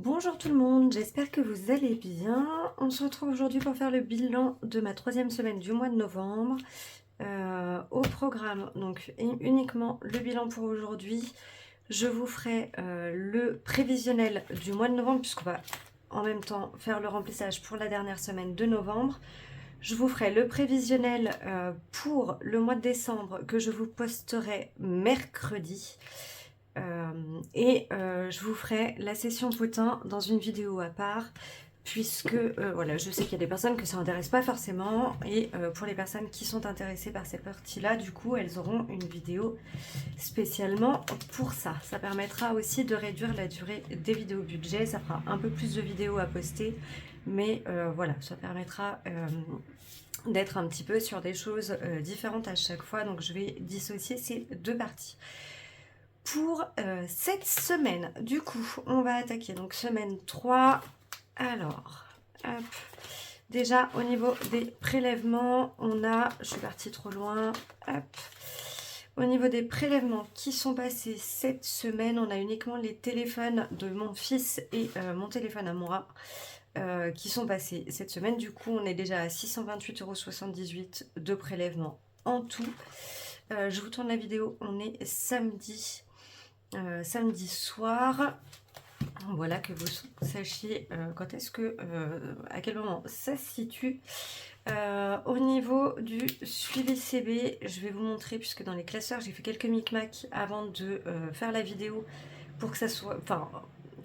Bonjour tout le monde, j'espère que vous allez bien. On se retrouve aujourd'hui pour faire le bilan de ma troisième semaine du mois de novembre. Au programme, donc uniquement le bilan pour aujourd'hui. Je vous ferai le prévisionnel du mois de novembre puisqu'on va en même temps faire le remplissage pour la dernière semaine de novembre. Je vous ferai le prévisionnel pour le mois de décembre que je vous posterai mercredi. Je vous ferai la session potin dans une vidéo à part puisque voilà, je sais qu'il y a des personnes que ça n'intéresse pas forcément et pour les personnes qui sont intéressées par cette partie-là, du coup, elles auront une vidéo spécialement pour ça. Ça permettra aussi de réduire la durée des vidéos budget, ça fera un peu plus de vidéos à poster, mais voilà, ça permettra d'être un petit peu sur des choses différentes à chaque fois, donc je vais dissocier ces deux parties. Pour cette semaine, du coup, on va attaquer donc semaine 3. Alors, hop. Déjà, au niveau des prélèvements, on a... Je suis partie trop loin. Hop. Au niveau des prélèvements qui sont passés cette semaine, on a uniquement les téléphones de mon fils et mon téléphone à moi qui sont passés cette semaine. Du coup, on est déjà à 628,78 € de prélèvement en tout. Je vous tourne la vidéo, on est samedi soir. Voilà, que vous sachiez quand est-ce que, à quel moment ça se situe. Au niveau du suivi CB, je vais vous montrer, puisque dans les classeurs, j'ai fait quelques micmacs avant de faire la vidéo pour que ça soit... Enfin,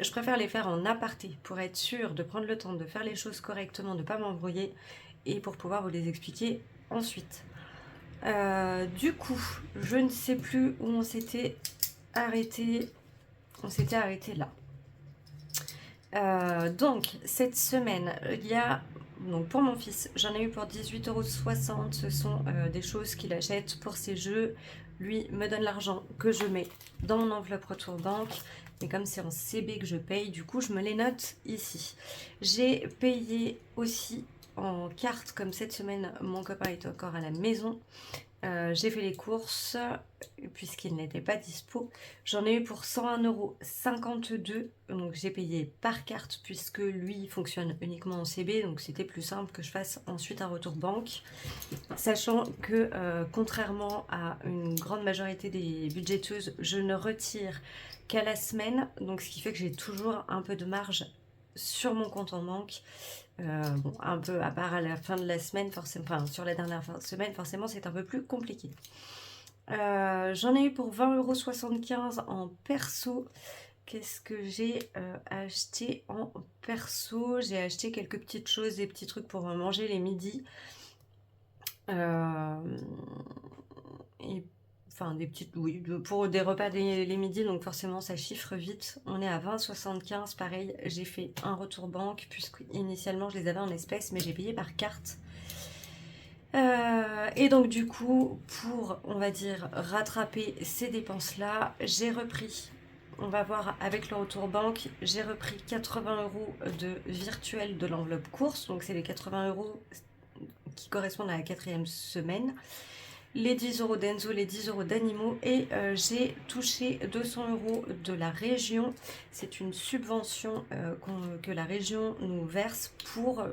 je préfère les faire en aparté pour être sûre de prendre le temps de faire les choses correctement, de ne pas m'embrouiller et pour pouvoir vous les expliquer ensuite. Du coup, je ne sais plus où on s'était arrêté. On s'était arrêté là. Donc, cette semaine, il y a... Donc, pour mon fils, j'en ai eu pour 18,60 €. Ce sont des choses qu'il achète pour ses jeux. Lui me donne l'argent que je mets dans mon enveloppe retour banque. Mais comme c'est en CB que je paye, du coup, je me les note ici. J'ai payé aussi en carte, comme cette semaine, mon copain est encore à la maison. J'ai fait les courses puisqu'il n'était pas dispo. J'en ai eu pour 101,52 €. Donc j'ai payé par carte puisque lui fonctionne uniquement en CB. Donc c'était plus simple que je fasse ensuite un retour banque. Sachant que contrairement à une grande majorité des budgéteuses, je ne retire qu'à la semaine. Donc ce qui fait que j'ai toujours un peu de marge sur mon compte en banque. Bon, un peu à part à la fin de la semaine, forcément, enfin sur la dernière fin de semaine, forcément c'est un peu plus compliqué. J'en ai eu pour 20,75 € en perso. Qu'est-ce que j'ai acheté en perso? J'ai acheté quelques petites choses, des petits trucs pour manger les midis. Et enfin des petites, oui, pour des repas les midis, donc forcément ça chiffre vite. On est à 20,75 €. Pareil, j'ai fait un retour banque puisque initialement je les avais en espèces, mais j'ai payé par carte. Et donc du coup, pour, on va dire, rattraper ces dépenses là, j'ai repris, on va voir avec le retour banque, j'ai repris 80 € de virtuel de l'enveloppe course. Donc c'est les 80 € qui correspondent à la 4e semaine, les 10 € d'Enzo, les 10 € d'animaux, et j'ai touché 200 € de la région. C'est une subvention que la région nous verse pour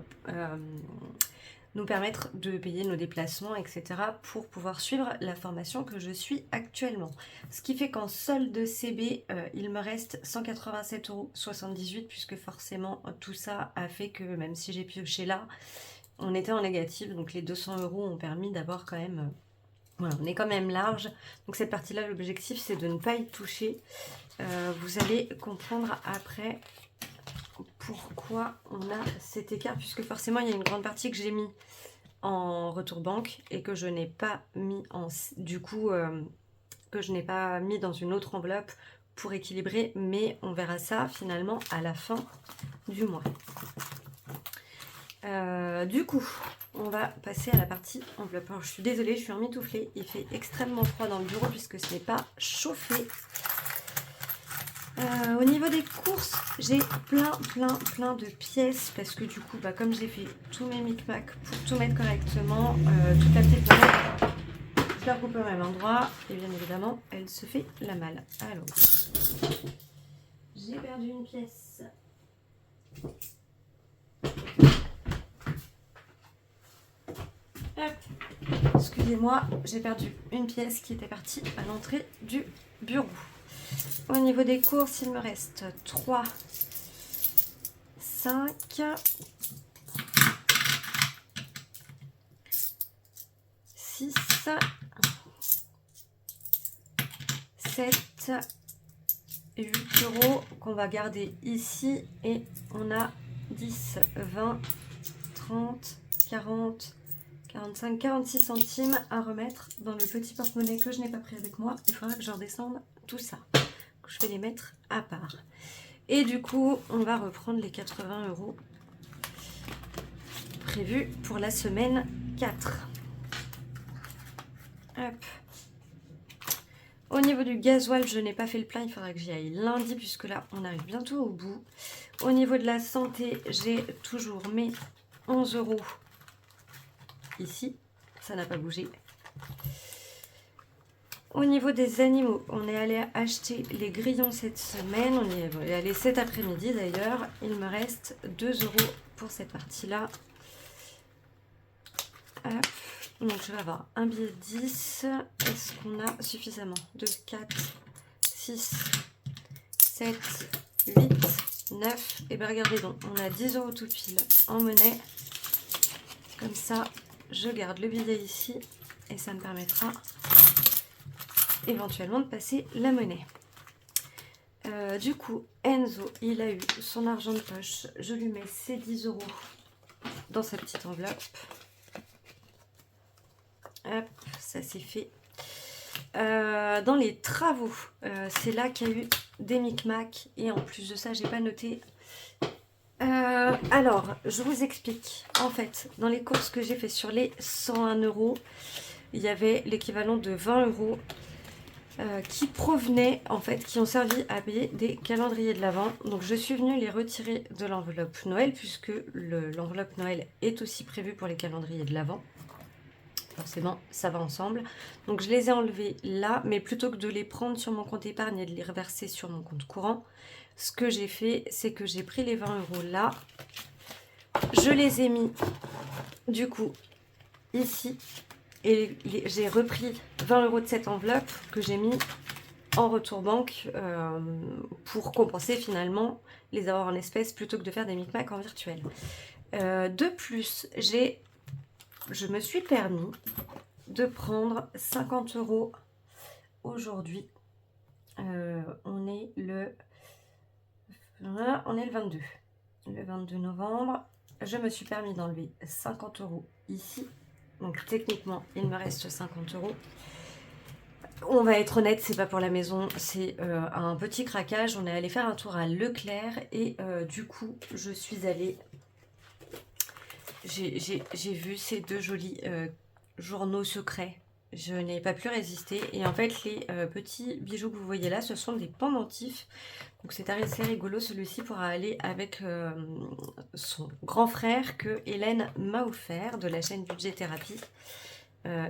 nous permettre de payer nos déplacements, etc. pour pouvoir suivre la formation que je suis actuellement. Ce qui fait qu'en solde CB, il me reste 187,78 € puisque forcément tout ça a fait que même si j'ai pioché là, on était en négatif. Donc les 200 € ont permis d'avoir quand même... voilà, on est quand même large. Donc cette partie-là, l'objectif, c'est de ne pas y toucher. Vous allez comprendre après pourquoi on a cet écart, puisque forcément, il y a une grande partie que j'ai mis en retour banque et que je n'ai pas mis en... Du coup, que je n'ai pas mis dans une autre enveloppe pour équilibrer. Mais on verra ça finalement à la fin du mois. Du coup, on va passer à la partie enveloppe. Alors, je suis désolée, je suis emmitouflée. Il fait extrêmement froid dans le bureau puisque ce n'est pas chauffé. Au niveau des courses, j'ai plein de pièces parce que du coup, bah, comme j'ai fait tous mes micmacs pour tout mettre correctement, toute la petite barrette, je la coupe au même endroit et bien évidemment, elle se fait la malle. Alors, j'ai perdu une pièce Hop. Excusez-moi, j'ai perdu une pièce qui était partie à l'entrée du bureau. Au niveau des courses, il me reste 3, 5, 6, 7, 8 euros qu'on va garder ici. Et on a 10, 20, 30, 40, 45, 46 centimes à remettre dans le petit porte-monnaie que je n'ai pas pris avec moi. Il faudra que je redescende tout ça. Je vais les mettre à part. Et du coup, on va reprendre les 80 euros prévus pour la semaine 4. Hop. Au niveau du gasoil, je n'ai pas fait le plein. Il faudra que j'y aille lundi puisque là, on arrive bientôt au bout. Au niveau de la santé, j'ai toujours mes 11 euros ici. Ça n'a pas bougé. Au niveau des animaux, on est allé acheter les grillons cette semaine. On y est allé cet après-midi d'ailleurs. Il me reste 2 euros pour cette partie-là. Hop. Donc je vais avoir un billet de 10. Est-ce qu'on a suffisamment? 2, 4, 6, 7, 8, 9. Et bien regardez donc, on a 10 euros tout pile en monnaie. Comme ça, je garde le billet ici. Et ça me permettra éventuellement de passer la monnaie. Du coup, Enzo, il a eu son argent de poche. Je lui mets ses 10 euros dans sa petite enveloppe. Hop, ça c'est fait. Dans les travaux, c'est là qu'il y a eu des micmacs. Et en plus de ça, j'ai pas noté. Alors, je vous explique. En fait, dans les courses que j'ai fait sur les 101 euros, il y avait l'équivalent de 20 euros qui provenaient, en fait, qui ont servi à payer des calendriers de l'Avent. Donc je suis venue les retirer de l'enveloppe Noël, puisque l'enveloppe Noël est aussi prévue pour les calendriers de l'Avent. Forcément, ça va ensemble. Donc je les ai enlevés là, mais plutôt que de les prendre sur mon compte épargne et de les reverser sur mon compte courant, ce que j'ai fait, c'est que j'ai pris les 20 euros là. Je les ai mis, du coup, ici. Et j'ai repris 20 euros de cette enveloppe que j'ai mis en retour banque pour compenser finalement les avoirs en espèces plutôt que de faire des micmacs en virtuel. De plus, je me suis permis de prendre 50 euros aujourd'hui. On est le 22. Le 22 novembre. Je me suis permis d'enlever 50 euros ici. Donc techniquement, il me reste 50 euros. On va être honnête, c'est pas pour la maison, c'est un petit craquage. On est allé faire un tour à Leclerc et du coup, je suis allée. J'ai vu ces deux jolis journaux secrets. Je n'ai pas pu résister. Et en fait, les petits bijoux que vous voyez là, ce sont des pendentifs. Donc c'est assez rigolo. Celui-ci pourra aller avec son grand frère que Hélène m'a offert de la chaîne Budget Thérapie.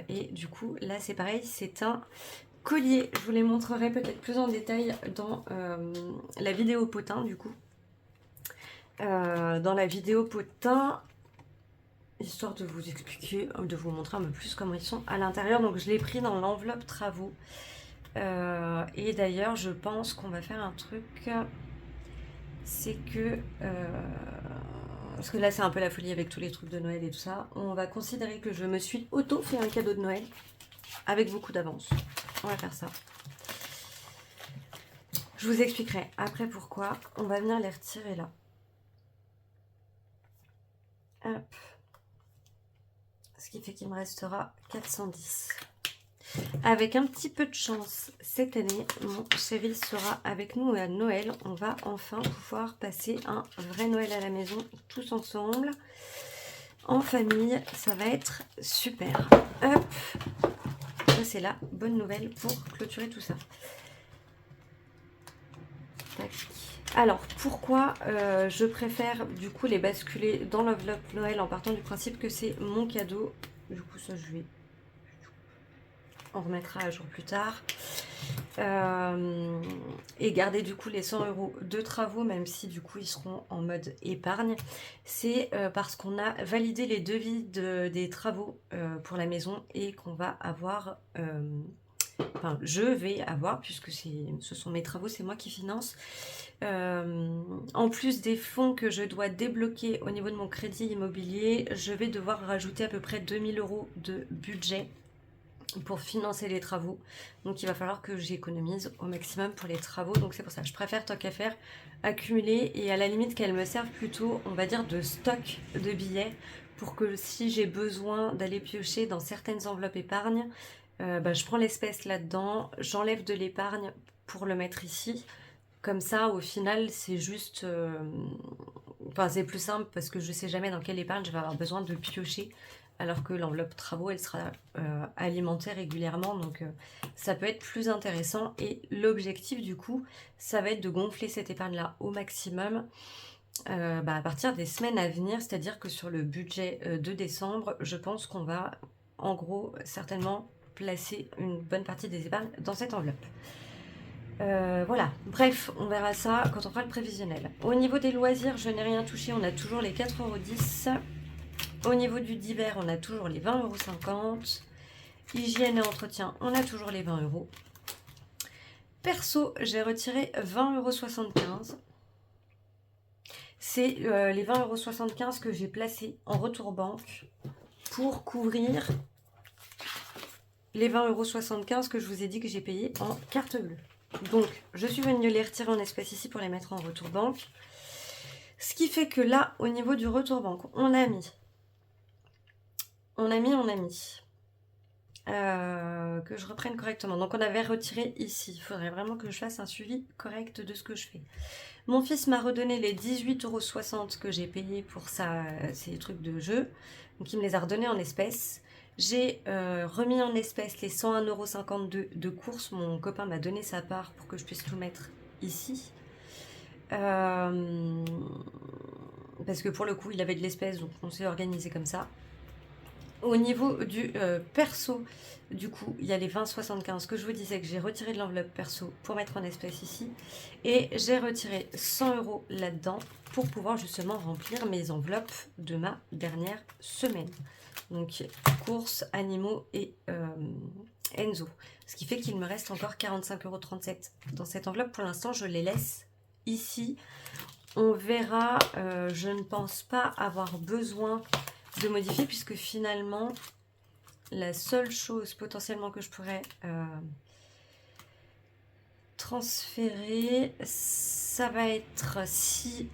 Et du coup, là c'est pareil, c'est un collier. Je vous les montrerai peut-être plus en détail dans la vidéo potin du coup. Dans la vidéo potin, histoire de vous expliquer, de vous montrer un peu plus comment ils sont à l'intérieur. Donc je l'ai pris dans l'enveloppe travaux. Et d'ailleurs, je pense qu'on va faire un truc, c'est que... parce que là, c'est un peu la folie avec tous les trucs de Noël et tout ça. On va considérer que je me suis auto-fait un cadeau de Noël avec beaucoup d'avance. On va faire ça. Je vous expliquerai après pourquoi. On va venir les retirer là. Hop. Ce qui fait qu'il me restera 410. Avec un petit peu de chance, cette année, mon chéri sera avec nous à Noël. On va enfin pouvoir passer un vrai Noël à la maison, tous ensemble, en famille. Ça va être super. Hop, ça c'est la bonne nouvelle pour clôturer tout ça. Tac. Alors, pourquoi je préfère du coup les basculer dans l'enveloppe Noël en partant du principe que c'est mon cadeau. Du coup, ça je vais... On remettra à jour plus tard. et garder du coup les 100 € de travaux, même si du coup ils seront en mode épargne, c'est parce qu'on a validé les devis des travaux pour la maison et qu'on va avoir, enfin je vais avoir, puisque ce sont mes travaux, c'est moi qui finance, en plus des fonds que je dois débloquer au niveau de mon crédit immobilier, je vais devoir rajouter à peu près 2000 € de budget pour financer les travaux. Donc il va falloir que j'économise au maximum pour les travaux. Donc c'est pour ça que je préfère, tant qu'à faire, accumuler et à la limite qu'elles me servent plutôt, on va dire, de stock de billets pour que si j'ai besoin d'aller piocher dans certaines enveloppes épargne, je prends l'espèce là-dedans, j'enlève de l'épargne pour le mettre ici. Comme ça, au final, c'est juste... Enfin, c'est plus simple parce que je sais jamais dans quelle épargne je vais avoir besoin de piocher, alors que l'enveloppe travaux, elle sera alimentée régulièrement, donc ça peut être plus intéressant. Et l'objectif, du coup, ça va être de gonfler cette épargne-là au maximum à partir des semaines à venir, c'est-à-dire que sur le budget de décembre, je pense qu'on va, en gros, certainement placer une bonne partie des épargnes dans cette enveloppe. Voilà, bref, on verra ça quand on fera le prévisionnel. Au niveau des loisirs, je n'ai rien touché, on a toujours les 4,10 €. Au niveau du divers, on a toujours les 20,50 €. Hygiène et entretien, on a toujours les 20 €. Perso, j'ai retiré 20,75 €. C'est les 20,75 € que j'ai placés en retour banque pour couvrir les 20,75 € que je vous ai dit que j'ai payé en carte bleue. Donc, je suis venue les retirer en espèces ici pour les mettre en retour banque. Ce qui fait que là, au niveau du retour banque, on a mis. Que je reprenne correctement. Donc, on avait retiré ici. Il faudrait vraiment que je fasse un suivi correct de ce que je fais. Mon fils m'a redonné les 18,60 € que j'ai payé pour ces trucs de jeu. Donc, il me les a redonnés en espèces. J'ai remis en espèces les 101,52 € de course. Mon copain m'a donné sa part pour que je puisse tout mettre ici. Parce que pour le coup, il avait de l'espèce, donc on s'est organisé comme ça. Au niveau du perso, du coup, il y a les 20,75 € que je vous disais que j'ai retiré de l'enveloppe perso pour mettre en espèces ici. Et j'ai retiré 100 € là-dedans pour pouvoir justement remplir mes enveloppes de ma dernière semaine. Donc, courses, animaux et Enzo. Ce qui fait qu'il me reste encore 45,37 € dans cette enveloppe. Pour l'instant, je les laisse ici. On verra. Je ne pense pas avoir besoin de modifier puisque finalement, la seule chose potentiellement que je pourrais transférer, ça va être si...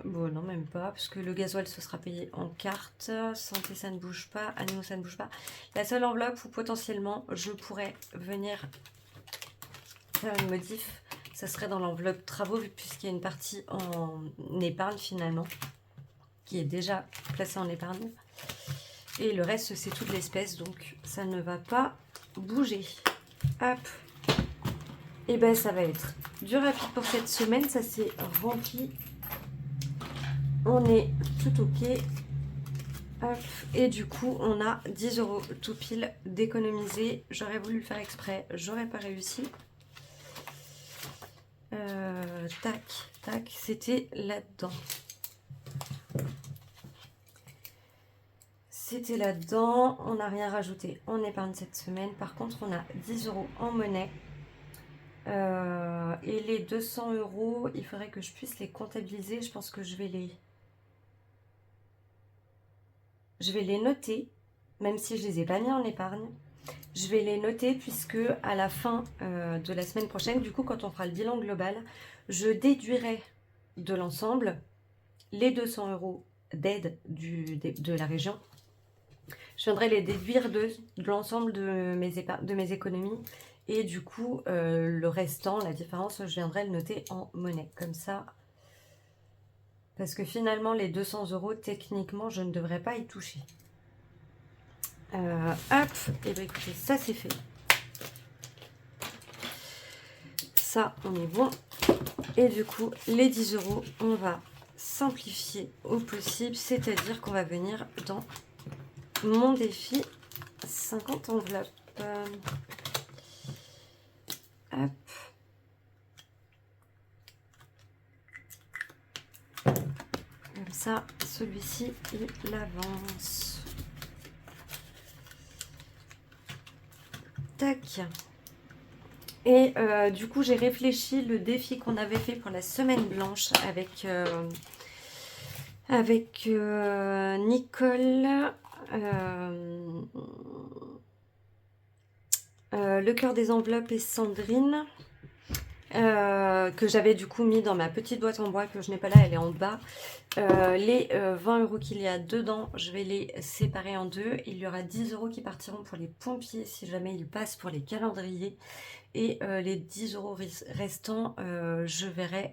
bon, non, même pas, parce que le gasoil, ce sera payé en carte. Santé, ça ne bouge pas. Animaux, ça ne bouge pas. La seule enveloppe où potentiellement, je pourrais venir faire une modif, ça serait dans l'enveloppe travaux, puisqu'il y a une partie en épargne, finalement, qui est déjà placée en épargne. Et le reste, c'est toute l'espèce, donc ça ne va pas bouger. Hop. Et ben ça va être du rapide pour cette semaine, ça s'est rempli. On est tout ok. Hop. Et du coup, on a 10 € tout pile d'économiser. J'aurais voulu le faire exprès, j'aurais pas réussi. Tac, tac, c'était là-dedans. C'était là-dedans, on n'a rien rajouté en épargne cette semaine. Par contre, on a 10 € en monnaie. Et les 200 €, il faudrait que je puisse les comptabiliser. Je pense que je vais les noter, même si je les ai pas mis en épargne. Je vais les noter puisque à la fin de la semaine prochaine, du coup, quand on fera le bilan global, je déduirai de l'ensemble les 200 € d'aide de la région. Je viendrai les déduire de l'ensemble de mes économies. Et du coup, le restant, la différence, je viendrai le noter en monnaie. Comme ça. Parce que finalement, les 200 €, techniquement, je ne devrais pas y toucher. Hop. Et bien écoutez, ça c'est fait. Ça, on est bon. Et du coup, les 10 €, on va simplifier au possible. C'est-à-dire qu'on va venir dans mon défi 50 enveloppes. Hop. ça, celui-ci, il avance. Tac. Et du coup, j'ai réfléchi le défi qu'on avait fait pour la semaine blanche avec Nicole, le cœur des enveloppes et Sandrine, que j'avais du coup mis dans ma petite boîte en bois, que je n'ai pas là, elle est en bas. Les 20 € qu'il y a dedans, je vais les séparer en deux. Il y aura 10 € qui partiront pour les pompiers si jamais ils passent pour les calendriers. Et les 10 € restants, je verrai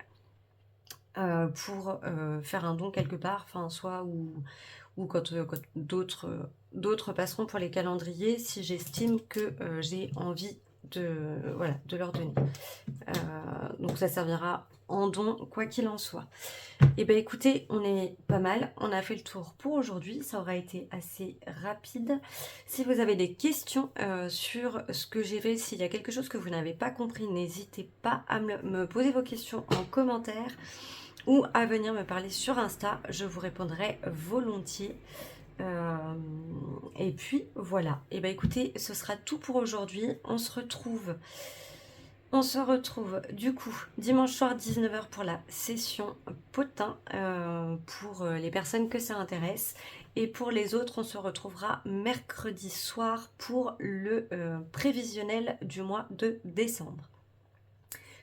pour faire un don quelque part, enfin soit ou quand d'autres passeront pour les calendriers, si j'estime que j'ai envie de leur donner. Donc ça servira en don, quoi qu'il en soit. Et bien écoutez, on est pas mal, on a fait le tour pour aujourd'hui, ça aura été assez rapide. Si vous avez des questions sur ce que j'ai fait, s'il y a quelque chose que vous n'avez pas compris, n'hésitez pas à me poser vos questions en commentaire ou à venir me parler sur Insta, je vous répondrai volontiers. Et puis voilà, et bien écoutez, ce sera tout pour aujourd'hui. On se retrouve du coup dimanche soir 19 h pour la session potin, pour les personnes que ça intéresse. Et pour les autres, on se retrouvera mercredi soir pour le prévisionnel du mois de décembre.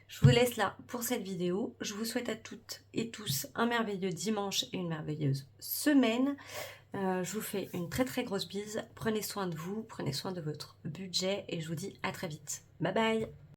Je vous laisse là pour cette vidéo. Je vous souhaite à toutes et tous un merveilleux dimanche et une merveilleuse semaine. Je vous fais une très très grosse bise. Prenez soin de vous, prenez soin de votre budget et je vous dis à très vite. Bye bye!